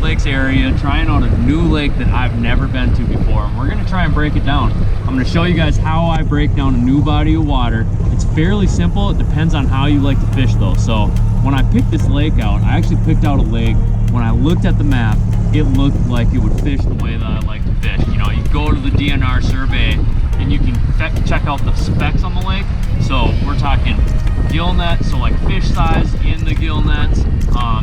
Lakes area, trying out a new lake that I've never been to before, and we're gonna try and break it down. I'm gonna show you guys how I break down a new body of water. It's fairly simple. It depends on how you like to fish though. So when I picked this lake out, I actually picked out a lake. When I looked at the map, it looked like it would fish the way that I like to fish. You know, you go to the DNR survey and you can check out the specs on the lake. So we're talking gill net, so like fish size in the gill nets.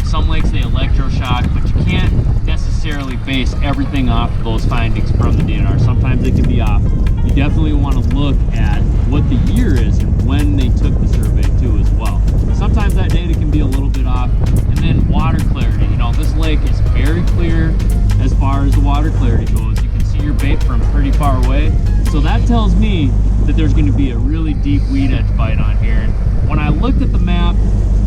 Some lakes they electroshock, but you can't necessarily base everything off of those findings from the DNR. Sometimes it can be off. You definitely want to look at what the year is and when they took the survey too as well. Sometimes that data can be a little bit off. And then water clarity. You know, this lake is very clear as far as the water clarity goes. You can see your bait from pretty far away. So that tells me that there's going to be a really deep weed edge bite on here. And when I looked at the map,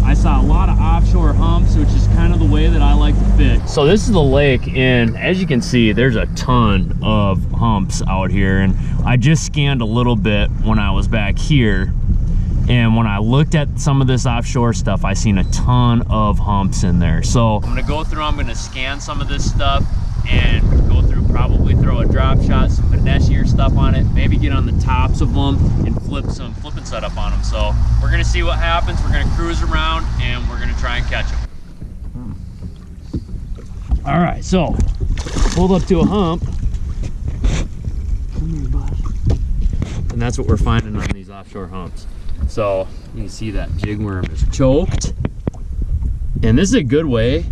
I saw a lot of offshore humps, which is kind of the way that I like to fish. So this is the lake, and as you can see, there's a ton of humps out here. And I just scanned a little bit when I was back here. And when I looked at some of this offshore stuff, I seen a ton of humps in there. So I'm gonna go through, I'm gonna scan some of this stuff and go through, probably throw a drop shot, some finessier stuff on it, maybe get on the tops of them and flip some flipping setup on them. So we're gonna see what happens. We're gonna cruise around and we're gonna try and catch them. All right, so pulled up to a hump. Come here, bud. And that's what we're finding on these offshore humps. So you can see that jig worm is choked. And this is a good way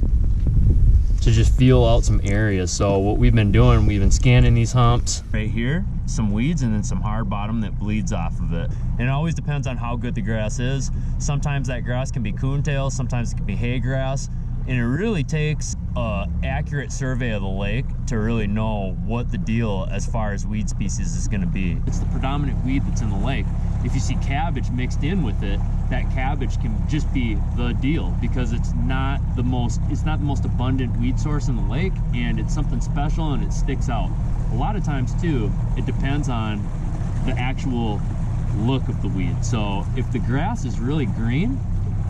to just feel out some areas. So what we've been doing, we've been scanning these humps right here, some weeds and then some hard bottom that bleeds off of it. And it always depends on how good the grass is. Sometimes that grass can be coontail, sometimes it can be hay grass. And it really takes an accurate survey of the lake to really know what the deal as far as weed species is gonna be. It's the predominant weed that's in the lake. If you see cabbage mixed in with it, that cabbage can just be the deal because it's not the most abundant weed source in the lake, and it's something special and it sticks out. A lot of times too, it depends on the actual look of the weed. So if the grass is really green,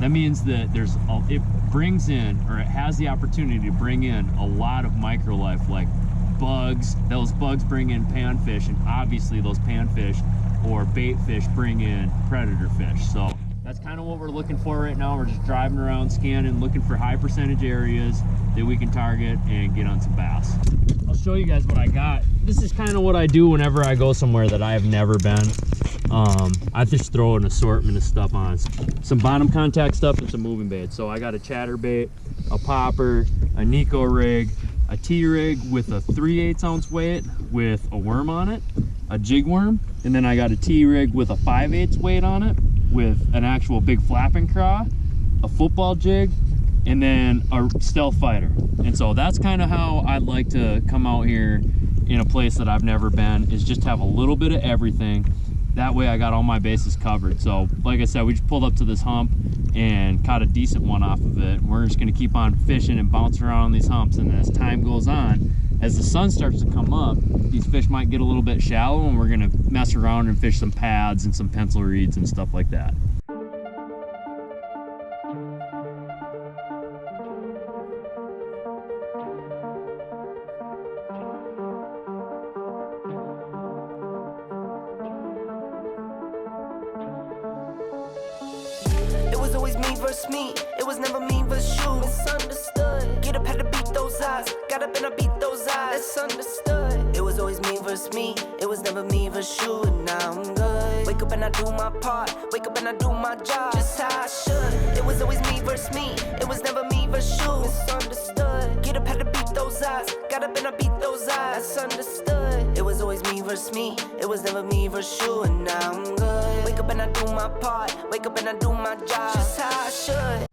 that means that it brings in, or it has the opportunity to bring in a lot of microlife like bugs. Those bugs bring in panfish, and obviously those panfish or bait fish bring in predator fish. So that's kind of what we're looking for right now. We're just driving around scanning, looking for high percentage areas that we can target and get on some bass. I'll show you guys what I got. This is kind of what I do whenever I go somewhere that I have never been. I just throw an assortment of stuff on, some bottom contact stuff and some moving bait. So I got a chatterbait, a popper, a Nico rig, a T-rig with a 3/8 ounce weight with a worm on it, a jig worm, and then I got a T-rig with a 5/8 weight on it with an actual big flapping craw, a football jig, and then a Stealth Feider. And so that's kind of how I'd like to come out here in a place that I've never been, is just have a little bit of everything. That way I got all my bases covered. So like I said, we just pulled up to this hump and caught a decent one off of it. We're just gonna keep on fishing and bouncing around on these humps, and as time goes on, as the sun starts to come up, these fish might get a little bit shallow, and we're gonna mess around and fish some pads and some pencil reeds and stuff like that. Me, it was never me versus you. Misunderstood. Get up, had to beat those eyes. Got up and I beat those eyes. It's understood. It was always me versus me. It was never me versus you, and now I'm good. Wake up and I do my part. Wake up and I do my job just how I should. It was always me versus me. It was never me versus you. Misunderstood. Get up, had to beat those eyes. Got up and I beat those eyes. That's understood. It was always me versus me. It was never me versus you, and now I'm good. Wake up and I do my part. Wake up and I do my job just how I should.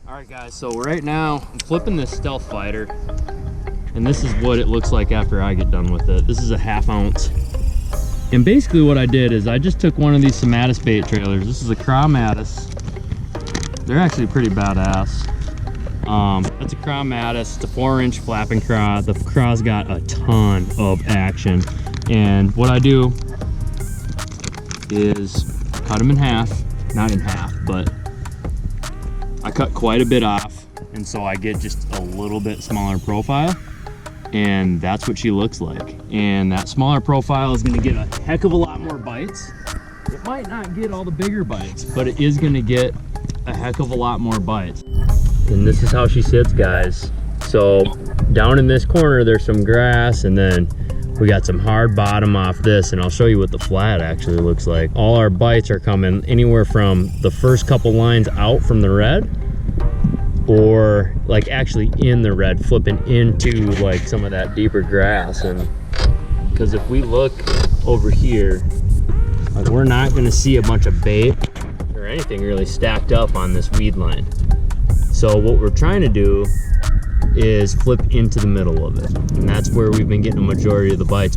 All right guys, so right now I'm flipping this Stealth Feider, and this is what it looks like after I get done with it. This is a 1/2 ounce. And basically what I did is I just took one of these Mattis bait trailers. This is a Craw Mattis. They're actually pretty badass. That's a Craw Mattis. It's a 4-inch flapping craw. The craw's got a ton of action. And what I do is cut them in half. Not in half, but I cut quite a bit off, And so I get just a little bit smaller profile, and that's what she looks like. And that smaller profile is gonna get a heck of a lot more bites. It might not get all the bigger bites, but it is gonna get a heck of a lot more bites. And this is how she sits, guys. So down in this corner, there's some grass, and then we got some hard bottom off this, and I'll show you what the flat actually looks like. All our bites are coming anywhere from the first couple lines out from the red, or like actually in the red, flipping into like some of that deeper grass. And because if we look over here, like, we're not gonna see a bunch of bait or anything really stacked up on this weed line. So what we're trying to do is flip into the middle of it, and that's where we've been getting a majority of the bites.